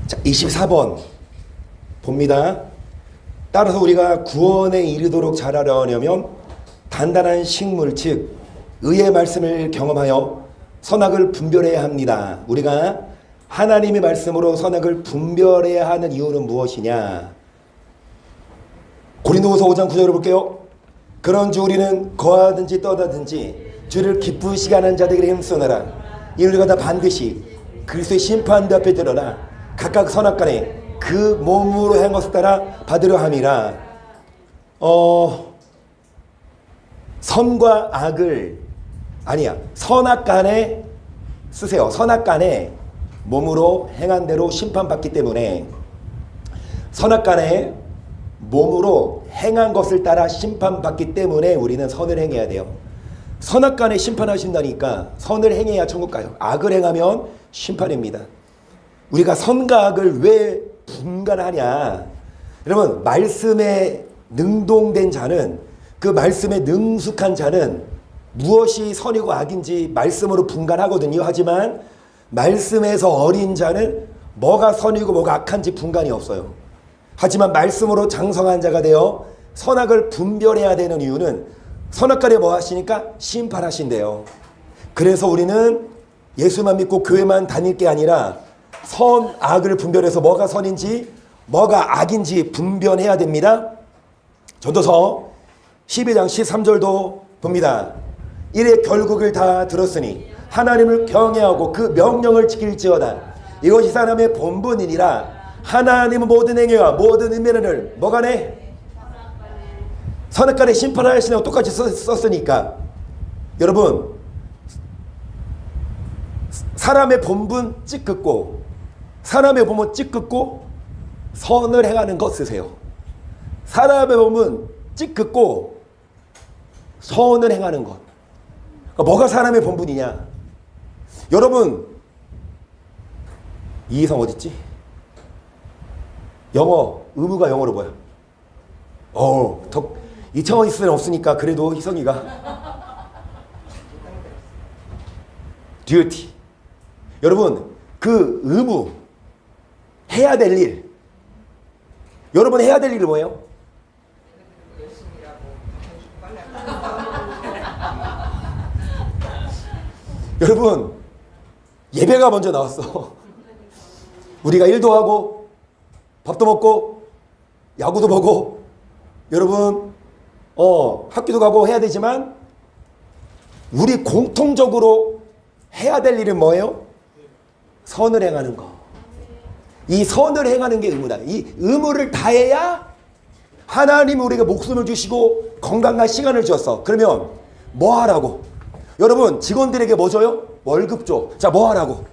자, 24번 봅니다. 따라서 우리가 구원에 이르도록 자라려면 단단한 식물 즉 의의 말씀을 경험하여 선악을 분별해야 합니다. 우리가 하나님의 말씀으로 선악을 분별해야 하는 이유는 무엇이냐? 고린도후서 5장 9절을 볼게요. 그런즉 우리는 거하든지 떠나든지 주를 기쁘시게 하는 자들에게 힘쓰느라 이 우리가 다 반드시 그리스도의 심판 앞에 드러나 각각 선악간에 그 몸으로 행한 것을 따라 받으려 함이라. 선과 악을 선악간에 쓰세요. 선악간에 몸으로 행한 대로 심판받기 때문에 선악간에 몸으로 행한 것을 따라 심판받기 때문에 우리는 선을 행해야 돼요. 선악간에 심판하신다니까 선을 행해야 천국 가요. 악을 행하면 심판입니다. 우리가 선과 악을 왜 분간하냐? 여러분, 말씀에 능동된 자는, 그 말씀에 능숙한 자는 무엇이 선이고 악인지 말씀으로 분간하거든요. 하지만 말씀에서 어린 자는 뭐가 선이고 뭐가 악한지 분간이 없어요. 하지만 말씀으로 장성한 자가 되어 선악을 분별해야 되는 이유는 선악간에 뭐 하시니까 심판하신대요. 그래서 우리는 예수만 믿고 교회만 다닐 게 아니라 선, 악을 분별해서 뭐가 선인지 뭐가 악인지 분별해야 됩니다. 전도서 12장 13절도 봅니다. 이래 결국을 다 들었으니 하나님을 경외하고 그 명령을 지킬지어다. 이것이 사람의 본분이니라. 하나님은 모든 행위와 모든 은혜를 뭐간에 선악간에 심판하시냐고 똑같이 썼으니까 여러분, 사람의 본분 찌긋고 사람의 본분 찌긋고 선을 행하는 것 쓰세요. 사람의 본분 찌긋고 선을 행하는 것. 뭐가 사람의 본분이냐? 여러분, 이희성 어딨지? 영어, 의무가 영어로 뭐야? 이창원 있을 없으니까 그래도 희성이가 듀티. 여러분, 그 의무, 해야 될 일. 여러분 해야 될 일이 뭐예요? 여러분, 예배가 먼저 나왔어. 우리가 일도 하고 밥도 먹고 야구도 보고 여러분 학교도 가고 해야 되지만 우리 공통적으로 해야 될 일은 뭐예요? 선을 행하는 거. 이 선을 행하는 게 의무다. 이 의무를 다해야 하나님 우리에게 목숨을 주시고 건강한 시간을 주었어. 그러면 뭐 하라고? 여러분, 직원들에게 뭐 줘요? 월급 줘. 자, 뭐 하라고?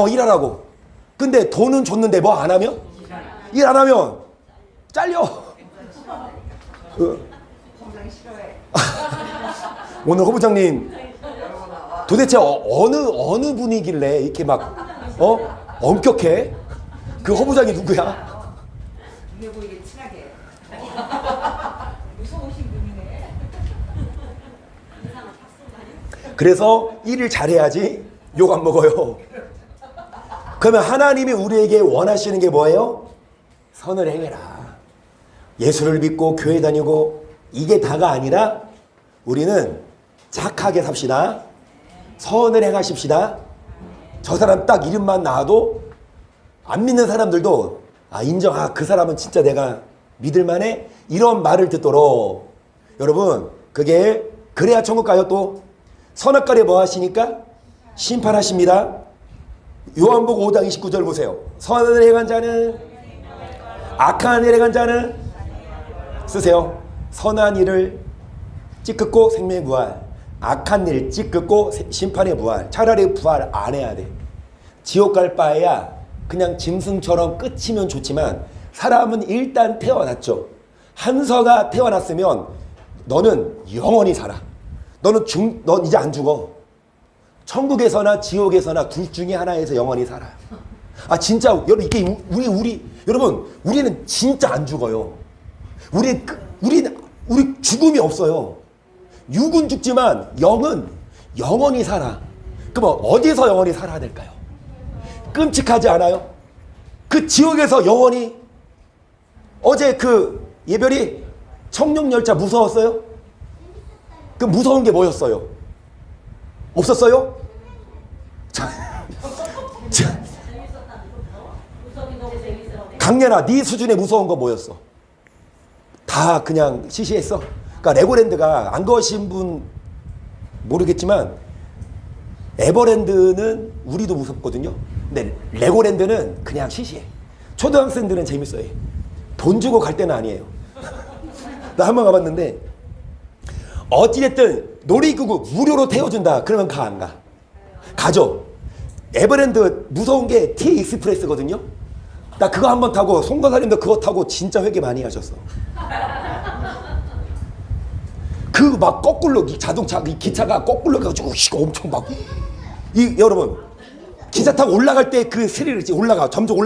일하라고. 근데 돈은 줬는데 뭐 안 하면? 일 안 하면 잘려. 오늘 허부장님 도대체 어느 분이길래 이렇게 막 엄격해? 그 허부장이 누구야? 눈에 보이게 친하게. 무서우신 분이네. 그래서 일을 잘해야지 욕 안 먹어요. 그러면 하나님이 우리에게 원하시는 게 뭐예요? 선을 행해라. 예수를 믿고 교회 다니고 이게 다가 아니라 우리는 착하게 삽시다. 선을 행하십시다. 저 사람 딱 이름만 나와도 안 믿는 사람들도 인정. 그 사람은 진짜 내가 믿을만해. 이런 말을 듣도록. 여러분, 그게 그래야 천국 가요. 또 선악간에 뭐 하시니까 심판하십니다. 요한복음 5장 29절 보세요. 선을 행한 자는 악한 일을 행한 자는 쓰세요. 선한 일을 찌긋고 생명의 부활, 악한 일 찌긋고 심판의 부활. 차라리 부활 안 해야 돼. 지옥 갈 바에야 그냥 짐승처럼 끝이면 좋지만 사람은 일단 태어났죠. 한서가 태어났으면 너는 영원히 살아. 넌 이제 안 죽어. 천국에서나 지옥에서나 둘 중에 하나에서 영원히 살아요. 진짜 여러분, 이게 여러분, 우리는 진짜 안 죽어요. 우리 죽음이 없어요. 육은 죽지만 영은 영원히 살아. 그럼 어디서 영원히 살아야 될까요? 끔찍하지 않아요? 그 지옥에서 영원히 어제 그 예별이 청룡열차 무서웠어요? 그 무서운 게 뭐였어요? 없었어요? 강렬아, 네 수준의 무서운 거 뭐였어? 다 그냥 시시했어? 그러니까 레고랜드가 안 가신 분 모르겠지만 에버랜드는 우리도 무섭거든요. 근데 레고랜드는 그냥 시시해. 초등학생들은 재밌어요. 돈 주고 갈 때는 아니에요. 나 한 번 가봤는데 어찌됐든 놀이기구 무료로 태워준다. 그러면 가, 안 가? 가죠. 에버랜드 무서운 게 T 익스프레스거든요. 나 그거 한 번 타고 송도사님도 그거 타고 진짜 회개 많이 하셨어. 그 막 거꾸로 자동차 기차가 거꾸로 가지고 엄청 막 여러분 기차 타고 올라갈 때 그 스릴 있지. 올라가 점점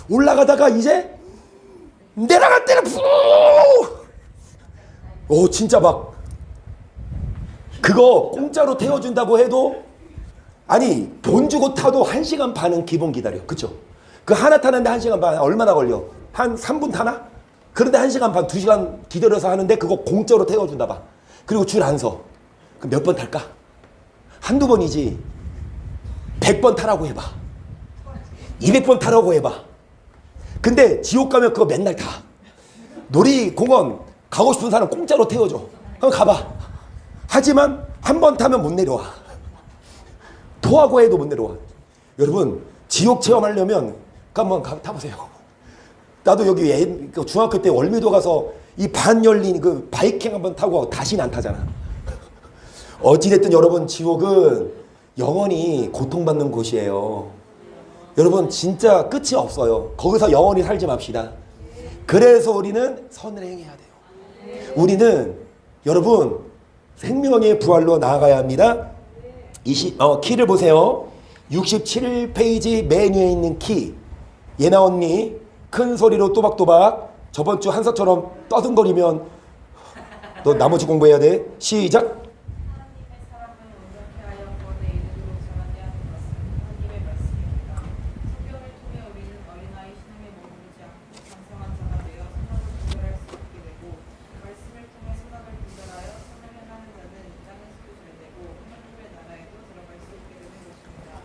올라가다가 이제 내려갈 때는 오 진짜 막 그거 공짜로 태워준다고 해도 아니 돈 주고 타도 1시간 반은 기본 기다려. 그쵸? 그 하나 타는데 1시간 반 얼마나 걸려? 한 3분 타나? 그런데 1시간 반 2시간 기다려서 하는데 그거 공짜로 태워준다 봐. 그리고 줄 안 서. 그럼 몇 번 탈까? 한두 번이지 100번 타라고 해봐. 200번 타라고 해봐. 근데 지옥 가면 그거 맨날 타. 놀이공원 가고 싶은 사람 공짜로 태워줘. 그럼 가봐. 하지만 한 번 타면 못 내려와. 토하고 해도 못 내려와. 여러분 지옥 체험하려면 한번 타보세요. 나도 여기 중학교 때 월미도 가서 이 반 열린 그 바이킹 한번 타고 다시는 안 타잖아. 어찌됐든 여러분 지옥은 영원히 고통받는 곳이에요. 여러분 진짜 끝이 없어요. 거기서 영원히 살지 맙시다. 그래서 우리는 선을 행해야 돼요. 우리는 여러분 생명의 부활로 나아가야 합니다. 키를 보세요. 67페이지 맨 위에 있는 키. 예나 언니 큰 소리로 또박또박 저번 주 한석처럼 떠든거리면 너 나머지 공부해야 돼. 시작.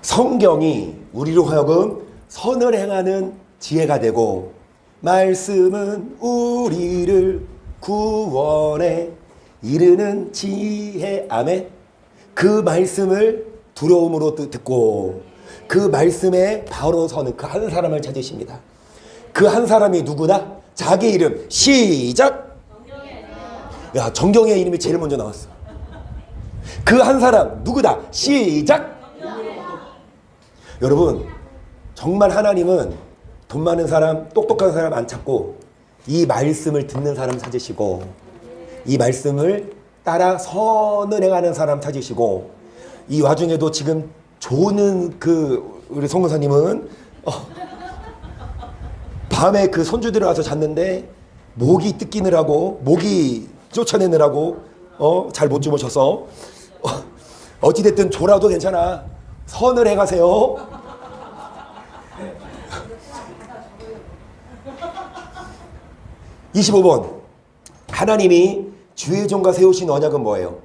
성경이 우리로 하여금 선을 행하는 지혜가 되고 말씀은 우리를 구원에 이르는 지혜. 아멘. 그 말씀을 두려움으로 듣고 그 말씀에 바로 서는 그 한 사람을 찾으십니다. 그 한 사람이 누구다? 자기 이름. 시작. 야, 정경의 이름이 제일 먼저 나왔어. 그 한 사람 누구다? 시작. 여러분 정말 하나님은 돈 많은 사람, 똑똑한 사람 안 찾고 이 말씀을 듣는 사람 찾으시고 이 말씀을 따라 선을 행하는 사람 찾으시고 이 와중에도 지금 조는 그 우리 송근사님은 밤에 그 손주들이 와서 잤는데 모기 뜯기느라고 모기 쫓아내느라고 잘 못 주무셔서 어찌됐든 조라도 괜찮아. 선을 행하세요. 25번 하나님이 주의 종과 세우신 언약은 뭐예요?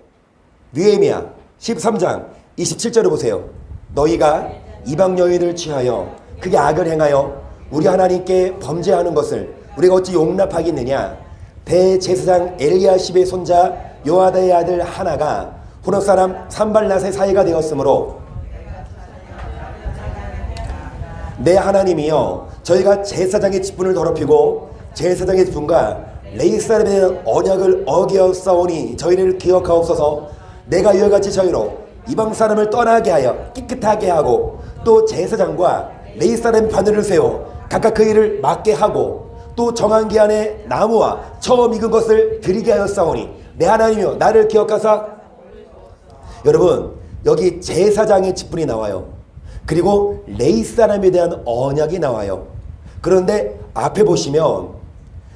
느헤미야 13장 27절을 보세요. 너희가 이방 여인을 취하여 그게 악을 행하여 우리 하나님께 범죄하는 것을 우리가 어찌 용납하겠느냐. 대제사장 엘리야십의 손자 요아다의 아들 하나가 호렙 사람 산발랏의 사이가 되었으므로 내 하나님이여 저희가 제사장의 직분을 더럽히고 제사장의 직분과 레위 사람에 대한 언약을 어기었사오니 저희를 기억하옵소서. 내가 이와 같이 저희로 이방 사람을 떠나게 하여 깨끗하게 하고 또 제사장과 레위 사람의 바늘을 세워 각각 그 일을 맡게 하고 또 정한 기한에 나무와 처음 익은 것을 드리게 하였사오니 내 하나님이여 나를 기억하사. 여러분 여기 제사장의 직분이 나와요. 그리고 레위 사람에 대한 언약이 나와요. 그런데 앞에 보시면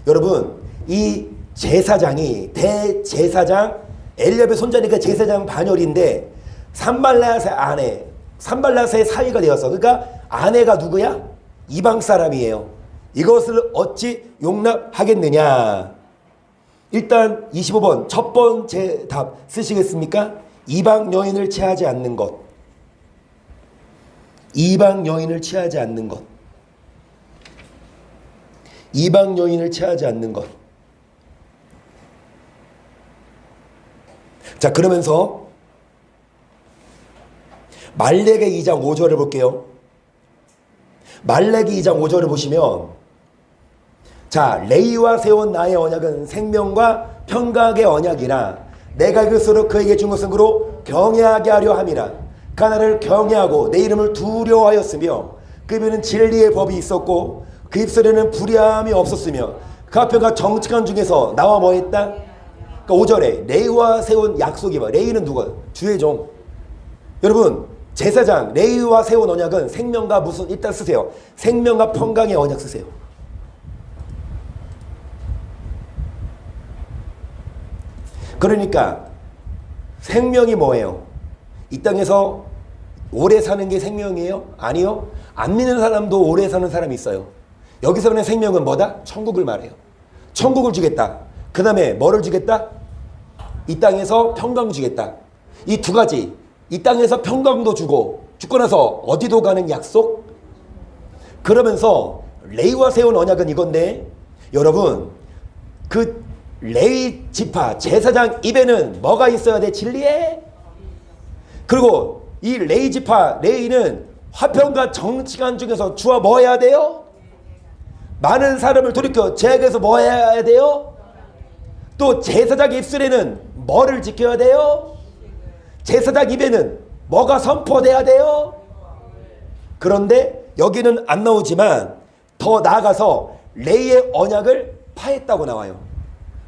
여러분 이 제사장이 대제사장 엘리압의 손자니까 제사장 반열인데 산발랏의 아내 산발랏의 사위가 되었어. 그러니까 아내가 누구야? 이방 사람이에요. 이것을 어찌 용납하겠느냐. 일단 25번 첫 번째 답 쓰시겠습니까? 이방 여인을 취하지 않는 것. 이방 여인을 취하지 않는 것. 이방 여인을 취하지 않는 것. 자, 그러면서 말레기 2장 5절을 볼게요. 말레기 2장 5절을 보시면, 자, 레이와 세운 나의 언약은 생명과 평강의 언약이라 내가 그것으로 그에게 준 것은 그로 경외하게 하려 함이라. 그가 나를 경외하고 내 이름을 두려워하였으며 그 입에는 진리의 법이 있었고 그 입술에는 불의함이 없었으며 그 앞에가 정직한 중에서 나와 뭐했다? 그러니까 5절에 레이와 세운 약속이 뭐? 레이는 누가? 주의 종. 여러분, 제사장 레이와 세운 언약은 생명과 무슨, 일단 쓰세요. 생명과 평강의 언약 쓰세요. 그러니까 생명이 뭐예요? 이 땅에서 오래 사는 게 생명이에요? 아니요. 안 믿는 사람도 오래 사는 사람이 있어요. 여기서 그냥 생명은 뭐다? 천국을 말해요. 천국을 주겠다. 그 다음에 뭐를 주겠다? 이 땅에서 평강 주겠다. 이 두 가지. 이 땅에서 평강도 주고 죽고 나서 어디도 가는 약속? 그러면서 레이와 세운 언약은 이건데, 여러분, 그 레이 지파 제사장 입에는 뭐가 있어야 돼? 진리에. 그리고 이 레이 지파 레이는 화평과 정직한 중에서 주와 뭐 해야 돼요? 많은 사람을 돌이켜 죄악에서 뭐 해야 돼요? 또 제사장 입술에는 뭐를 지켜야 돼요? 제사장 입에는 뭐가 선포돼야 돼요? 그런데 여기는 안 나오지만 더 나아가서 레이의 언약을 파했다고 나와요.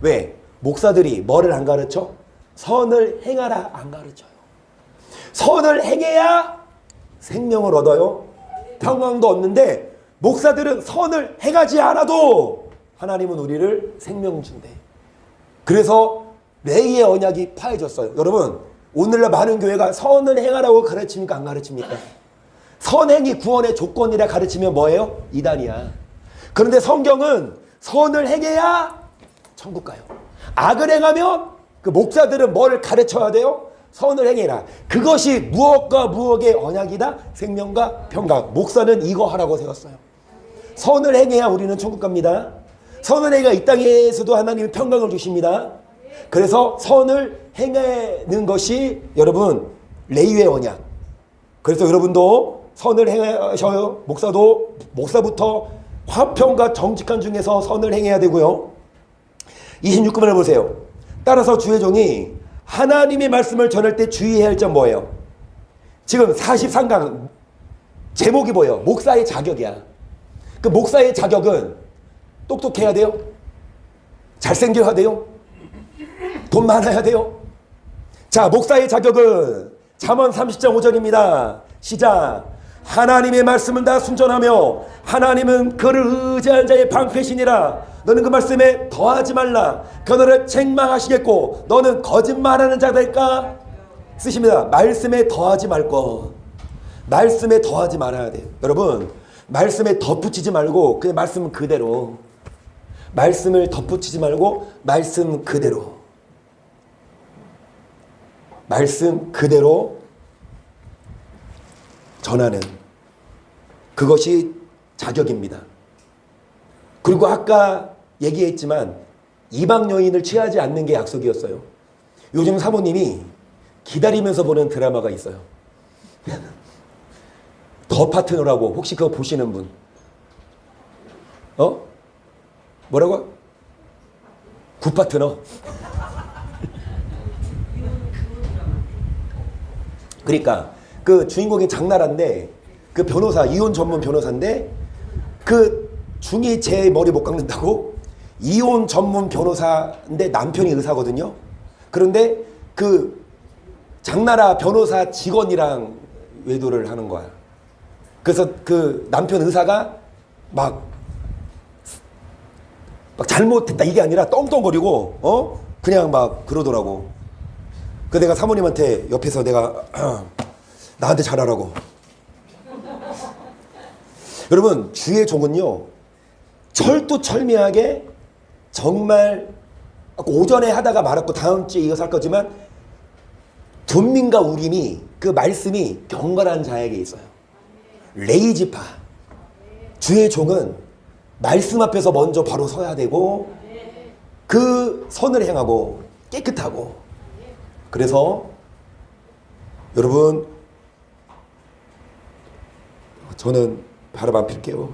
왜? 목사들이 뭐를 안 가르쳐? 선을 행하라 안 가르쳐요. 선을 행해야 생명을 얻어요. 평강도 얻는데 목사들은 선을 행하지 않아도 하나님은 우리를 생명 준대. 그래서 레이의 언약이 파해졌어요. 여러분, 오늘날 많은 교회가 선을 행하라고 가르칩니까? 안 가르칩니까? 선행이 구원의 조건이라 가르치면 뭐예요? 이단이야. 그런데 성경은 선을 행해야 천국 가요. 악을 행하면 그 목사들은 뭘 가르쳐야 돼요? 선을 행해라. 그것이 무엇과 무엇의 언약이다? 생명과 평강. 목사는 이거 하라고 세웠어요. 선을 행해야 우리는 천국 갑니다. 선을 행해야 이 땅에서도 하나님이 평강을 주십니다. 그래서 선을 행하는 것이 여러분 레위의 언약. 그래서 여러분도 선을 행하셔요. 목사부터 화평과 정직한 중에서 선을 행해야 되고요. 26절을 보세요. 따라서 주의 종이 하나님의 말씀을 전할 때 주의해야 할 점 뭐예요? 지금 43강 제목이 뭐예요? 목사의 자격이야. 그 목사의 자격은 똑똑해야 돼요? 잘생겨야 돼요? 돈 많아야 돼요? 자, 목사의 자격은 잠언 30장 5절입니다. 시작. 하나님의 말씀은 다 순전하며 하나님은 그를 의지한 자의 방패시니라. 너는 그 말씀에 더하지 말라. 그 너를 책망하시겠고 너는 거짓말하는 자 될까? 쓰십니다. 말씀에 더하지 말 것. 말씀에 더하지 말아야 돼요. 여러분, 말씀에 덧붙이지 말고 그냥 말씀 그대로. 말씀을 덧붙이지 말고 말씀 그대로. 말씀 그대로 전하는 그것이 자격입니다. 그리고 아까 얘기했지만 이방 여인을 취하지 않는 게 약속이었어요. 요즘 사모님이 기다리면서 보는 드라마가 있어요. 더 파트너라고. 혹시 그거 보시는 분? 뭐라고? 굿파트너. 그러니까 그 주인공이 장나라인데 그 변호사, 이혼 전문 변호사인데 그 중이 제 머리 못 깎는다고 이혼 전문 변호사인데 남편이 의사거든요. 그런데 그 장나라 변호사 직원이랑 외도를 하는 거야. 그래서 그 남편 의사가 막 잘못했다 이게 아니라 떵떵거리고 그냥 막 그러더라고. 그 내가 사모님한테 옆에서 내가 나한테 잘하라고. 여러분, 주의 종은요, 철두철미하게 정말 오전에 하다가 말았고 다음 주에 이어서 할 거지만 분민과 우림이 그 말씀이 경건한 자에게 있어요. 레이지파. 주의 종은 말씀 앞에서 먼저 바로 서야 되고 그 선을 행하고 깨끗하고. 그래서 여러분, 저는 바람 안 필게요.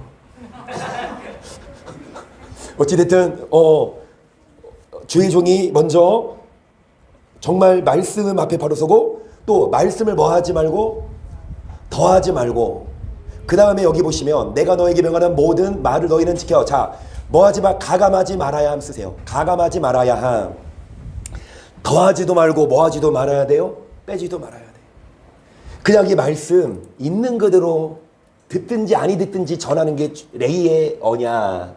어찌됐든 주의 종이 먼저 정말 말씀 앞에 바로 서고 또 말씀을 뭐 하지 말고 더하지 말고, 그 다음에 여기 보시면 내가 너에게 명하는 모든 말을 너희는 지켜. 자, 뭐 하지 마, 가감하지 말아야 함 쓰세요. 가감하지 말아야 함. 더하지도 말고 뭐 하지도 말아야 돼요. 빼지도 말아야 돼. 그냥 이 말씀 있는 그대로 듣든지 아니 듣든지 전하는 게 레이의 언약.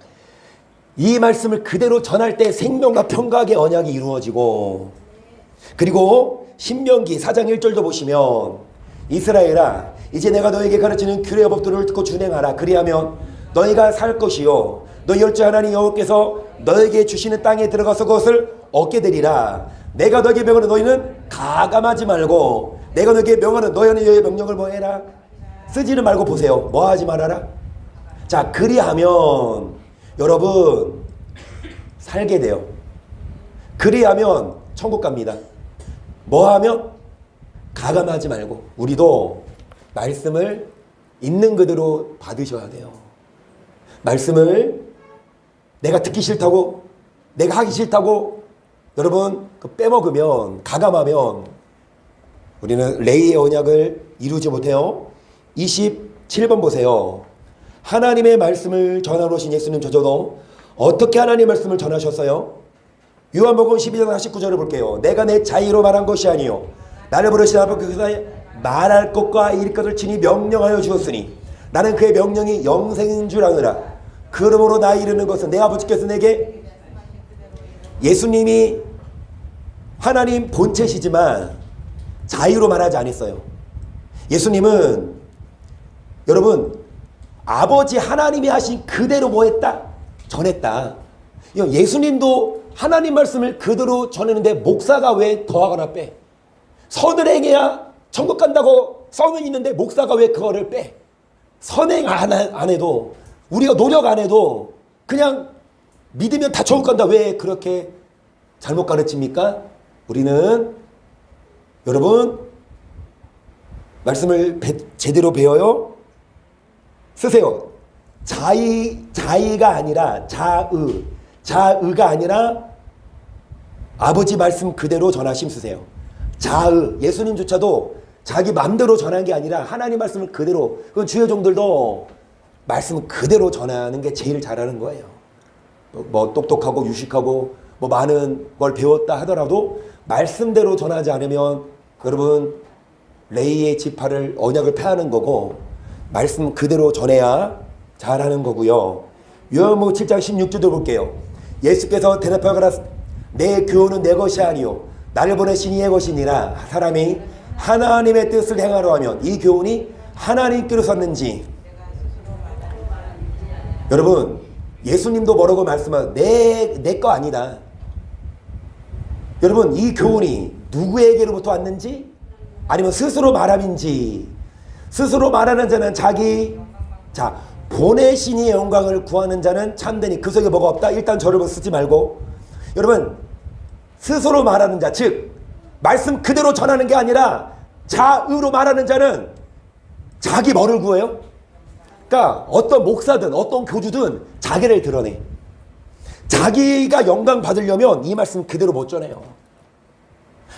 이 말씀을 그대로 전할 때 생명과 평강의 언약이 이루어지고, 그리고 신명기 4장 1절도 보시면 이스라엘아, 이제 내가 너에게 가르치는 규례와 법도를 듣고 준행하라. 그리하면 너희가 살 것이요 너희 열주 하나님 여호와께서 너에게 주시는 땅에 들어가서 그것을 얻게 되리라. 내가 너에게 명하는 너희는 가감하지 말고 내가 너에게 명하는 너희의 명령을 뭐 해라. 쓰지는 말고. 보세요. 뭐 하지 말아라. 자, 그리하면 여러분 살게 돼요. 그리하면 천국 갑니다. 뭐 하면? 가감하지 말고. 우리도 말씀을 있는 그대로 받으셔야 돼요. 말씀을 내가 듣기 싫다고, 내가 하기 싫다고 여러분 빼먹으면, 가감하면 우리는 레이의 언약을 이루지 못해요. 27번 보세요. 하나님의 말씀을 전하러 오신 예수님 저저도 어떻게 하나님의 말씀을 전하셨어요? 요한복음 12장 49절을 볼게요. 내가 내 자의로 말한 것이 아니요 나를 부르신 아버지께서 말할 것과 이를 것을 친히 명령하여 주었으니 나는 그의 명령이 영생인 줄 아느라. 그러므로 나 이르는 것은 내 아버지께서 내게, 예수님이 하나님 본체시지만 자의로 말하지 않았어요. 예수님은 여러분 아버지 하나님이 하신 그대로 뭐 했다? 전했다. 예수님도 하나님 말씀을 그대로 전했는데 목사가 왜 더하거나 빼? 선을 행해야 천국 간다고 써는 있는데 목사가 왜 그거를 빼? 선행 안 해도, 우리가 노력 안 해도 그냥 믿으면 다 천국 간다. 왜 그렇게 잘못 가르칩니까? 우리는 여러분 말씀을 제대로 배워요. 쓰세요. 자의가 아니라 자의가 아니라 아버지 말씀 그대로 전하심 쓰세요. 자의. 예수님조차도 자기 마음대로 전한 게 아니라 하나님 말씀을 그대로. 그건 주의 종들도 말씀을 그대로 전하는 게 제일 잘하는 거예요. 뭐 똑똑하고 유식하고 뭐 많은 걸 배웠다 하더라도 말씀대로 전하지 않으면 여러분 레이의 지파를, 언약을 폐하는 거고, 말씀 그대로 전해야 잘하는 거고요. 요한복음 7장 16절도 볼게요. 예수께서 대답하여 가라사대 내 교훈은 내 것이 아니요 나를 보내신 이의 것이니라. 사람이 하나님의 뜻을 행하려 하면 이 교훈이 하나님께로 섰는지. 여러분 예수님도 뭐라고 말씀하세요? 내 거 아니다. 여러분 이 교훈이 누구에게로부터 왔는지, 아니면 스스로 말함인지. 스스로 말하는 자는 보내신 이의 영광을 구하는 자는 참되니 그 속에 뭐가 없다. 일단 저를 쓰지 말고 여러분 스스로 말하는 자, 즉 말씀 그대로 전하는 게 아니라 자의로 말하는 자는 자기 뭐를 구해요? 그러니까 어떤 목사든 어떤 교주든 자기를 드러내. 자기가 영광 받으려면 이 말씀 그대로 못 전해요.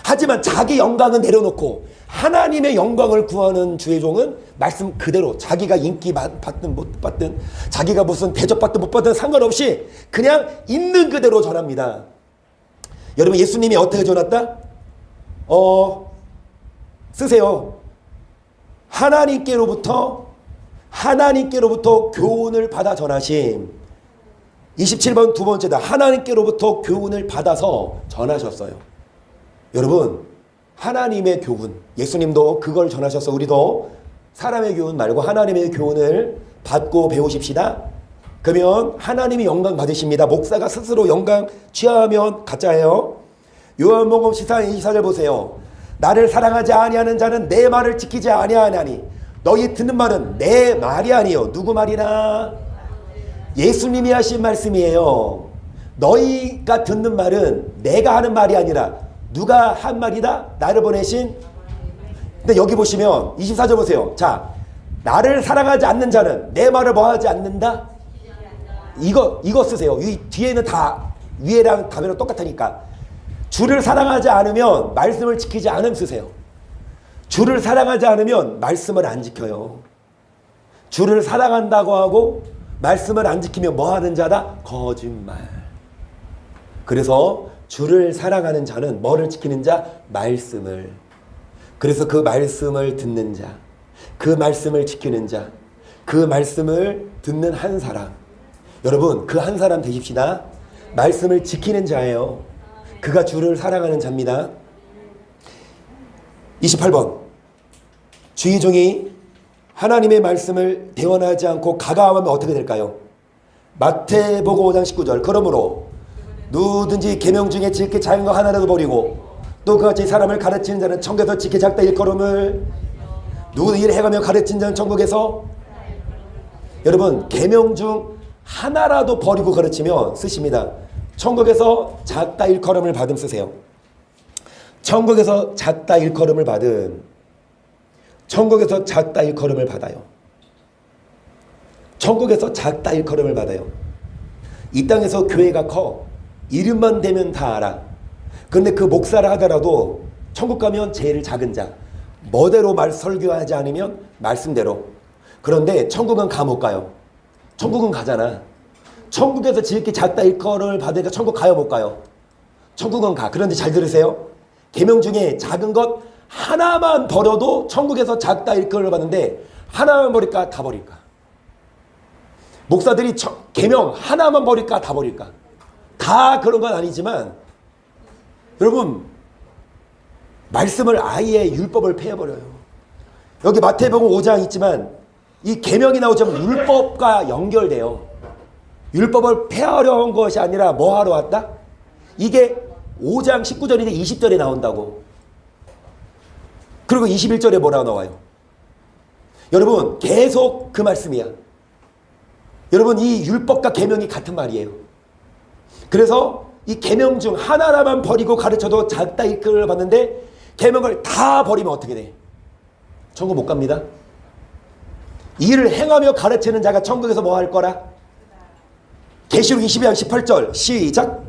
하지만 자기 영광은 내려놓고 하나님의 영광을 구하는 주의 종은 말씀 그대로, 자기가 인기 받든 못 받든, 자기가 무슨 대접받든 못 받든 상관없이 그냥 있는 그대로 전합니다. 여러분 예수님이 어떻게 전했다? 쓰세요. 하나님께로부터 교훈을 받아 전하심. 27번 두 번째다. 하나님께로부터 교훈을 받아서 전하셨어요. 여러분 하나님의 교훈, 예수님도 그걸 전하셔서 우리도 사람의 교훈 말고 하나님의 교훈을 받고 배우십시다. 그러면 하나님이 영광 받으십니다. 목사가 스스로 영광 취하면 가짜예요. 요한복음 14장 24절 보세요. 나를 사랑하지 아니하는 자는 내 말을 지키지 아니하나니 너희 듣는 말은 내 말이 아니요 누구 말이나? 예수님이 하신 말씀이에요. 너희가 듣는 말은 내가 하는 말이 아니라 누가 한 말이다? 나를 보내신. 근데 여기 보시면 24절 보세요. 자, 나를 사랑하지 않는 자는 내 말을 뭐 하지 않는다? 이거 쓰세요. 이 뒤에는 다 위에랑 답이랑 똑같으니까. 주를 사랑하지 않으면 말씀을 지키지 않음 쓰세요. 주를 사랑하지 않으면 말씀을 안 지켜요. 주를 사랑한다고 하고 말씀을 안 지키면 뭐 하는 자다? 거짓말. 그래서 주를 사랑하는 자는 뭐를 지키는 자? 말씀을. 그래서 그 말씀을 듣는 자, 그 말씀을 지키는 자, 그 말씀을 듣는 한 사람. 여러분, 그 한 사람 되십시다. 말씀을 지키는 자예요. 그가 주를 사랑하는 자입니다. 28번. 주의 종이 하나님의 말씀을 대원하지 않고 가가하면 어떻게 될까요? 마태복음 5장 19절. 그러므로 누구든지 계명 중에 지키 작은 거 하나라도 버리고 또 그같이 사람을 가르치는 자는 천국에서 지키 작다 일컬음을, 누구든 이를 행하며 가르치는 자는 천국에서. 여러분, 계명 중 하나라도 버리고 가르치면 쓰십니다. 천국에서 작다 일컬음을 받음 쓰세요. 천국에서 작다 일컬음을 받음. 천국에서 작다 일컬음을 받아요. 천국에서 작다 일컬음을 받아요. 이 땅에서 교회가 커. 이름만 되면 다 알아. 그런데 그 목사를 하더라도 천국 가면 제일 작은 자. 뭐대로 설교하지 않으면 말씀대로. 그런데 천국은 가 못 가요. 천국은 가잖아. 천국에서 지극히 작다 일컬음을 받으니까 천국 가요 못 가요? 천국은 가. 그런데 잘 들으세요. 계명 중에 작은 것 하나만 버려도 천국에서 작다 일컬음을 받는데 하나만 버릴까 다 버릴까? 목사들이 계명 하나만 버릴까 다 버릴까? 다 그런 건 아니지만 여러분, 말씀을 아예 율법을 폐해버려요. 여기 마태복음 5장 있지만 이 계명이 나오자면 율법과 연결돼요. 율법을 폐하려는 것이 아니라 뭐 하러 왔다? 이게 5장 19절인데 20절에 나온다고. 그리고 21절에 뭐라고 나와요? 여러분, 계속 그 말씀이야. 여러분, 이 율법과 계명이 같은 말이에요. 그래서 이 계명 중 하나만 버리고 가르쳐도 작다 일컬음을 받는데 계명을 다 버리면 어떻게 돼? 천국 못 갑니다. 이 일을 행하며 가르치는 자가 천국에서 뭐 할 거라? 계시록 22장 18절 시작.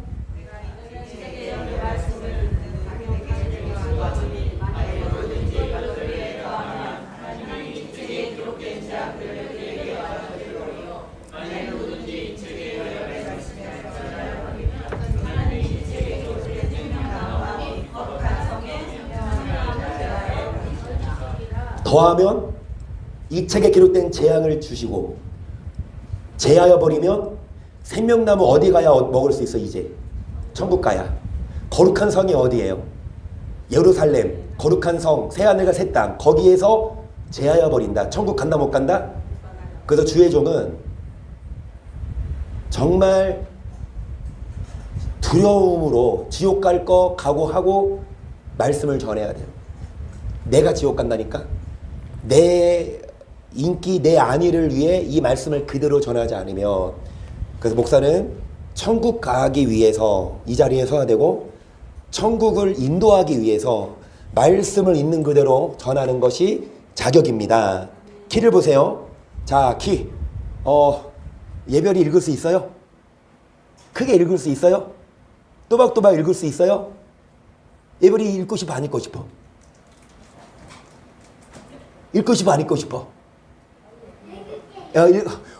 더하면 이 책에 기록된 재앙을 주시고, 제하여 버리면 생명나무 어디 가야 먹을 수 있어? 이제 천국 가야. 거룩한 성이 어디예요? 예루살렘. 거룩한 성, 새하늘과 새 땅. 거기에서 제하여 버린다. 천국 간다 못 간다? 그래서 주의 종은 정말 두려움으로 지옥 갈 거 각오하고 말씀을 전해야 돼요. 내가 지옥 간다니까? 내 인기, 내 안위를 위해 이 말씀을 그대로 전하지 않으면, 그래서 목사는 천국 가기 위해서 이 자리에 서야 되고 천국을 인도하기 위해서 말씀을 있는 그대로 전하는 것이 자격입니다. 키를 보세요. 자, 키. 예별이 읽을 수 있어요? 크게 읽을 수 있어요? 또박또박 읽을 수 있어요? 예별이 읽고 싶어, 안 읽고 싶어? 읽고 싶어, 안 읽고 싶어?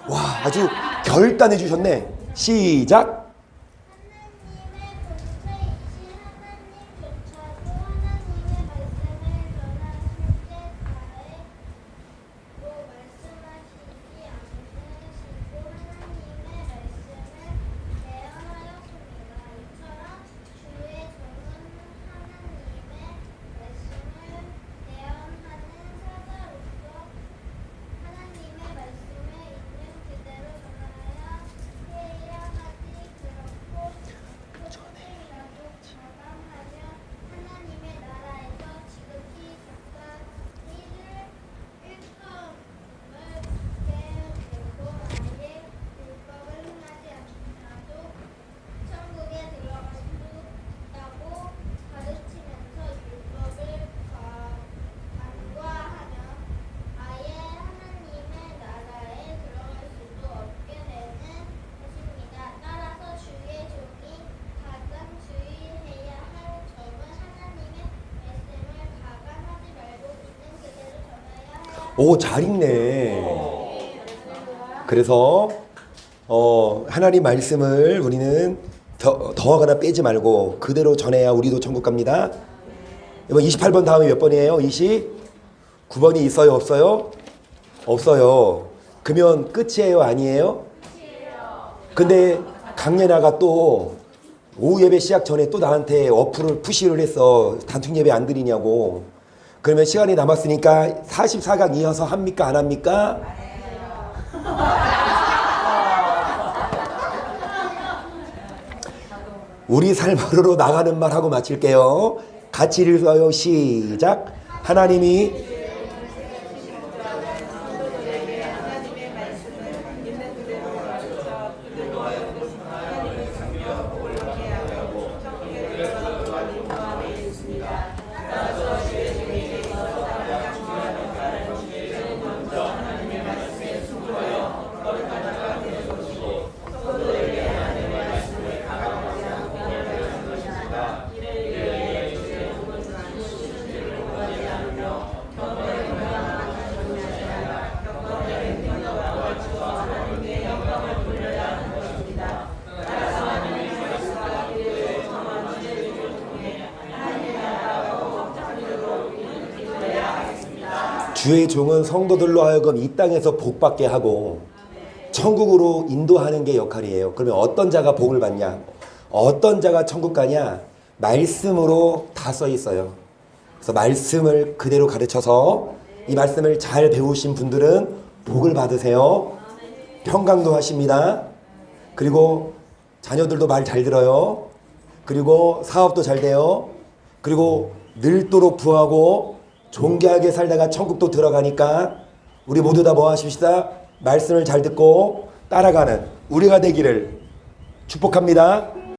와, 아주 결단해 주셨네. 시작. 오, 잘 읽네. 그래서 하나님 말씀을 우리는 더하거나 빼지 말고 그대로 전해야 우리도 천국 갑니다. 이번 28번 다음에 몇 번이에요? 29번이 있어요? 없어요? 없어요. 그러면 끝이에요? 아니에요? 근데 강연아가 또 오후 예배 시작 전에 또 나한테 어플을 푸시를 했어. 단축 예배 안 드리냐고. 그러면 시간이 남았으니까 44강 이어서 합니까? 안 합니까? 우리 삶으로 나가는 말 하고 마칠게요. 같이 읽어요. 시작. 하나님이 주의 종은 성도들로 하여금 이 땅에서 복받게 하고 천국으로 인도하는 게 역할이에요. 그러면 어떤 자가 복을 받냐? 어떤 자가 천국 가냐? 말씀으로 다 써 있어요. 그래서 말씀을 그대로 가르쳐서 이 말씀을 잘 배우신 분들은 복을 받으세요. 평강도 하십니다. 그리고 자녀들도 말 잘 들어요. 그리고 사업도 잘 돼요. 그리고 늙도록 부하고 존귀하게 살다가 천국도 들어가니까 우리 모두 다 뭐 하십시다? 말씀을 잘 듣고 따라가는 우리가 되기를 축복합니다.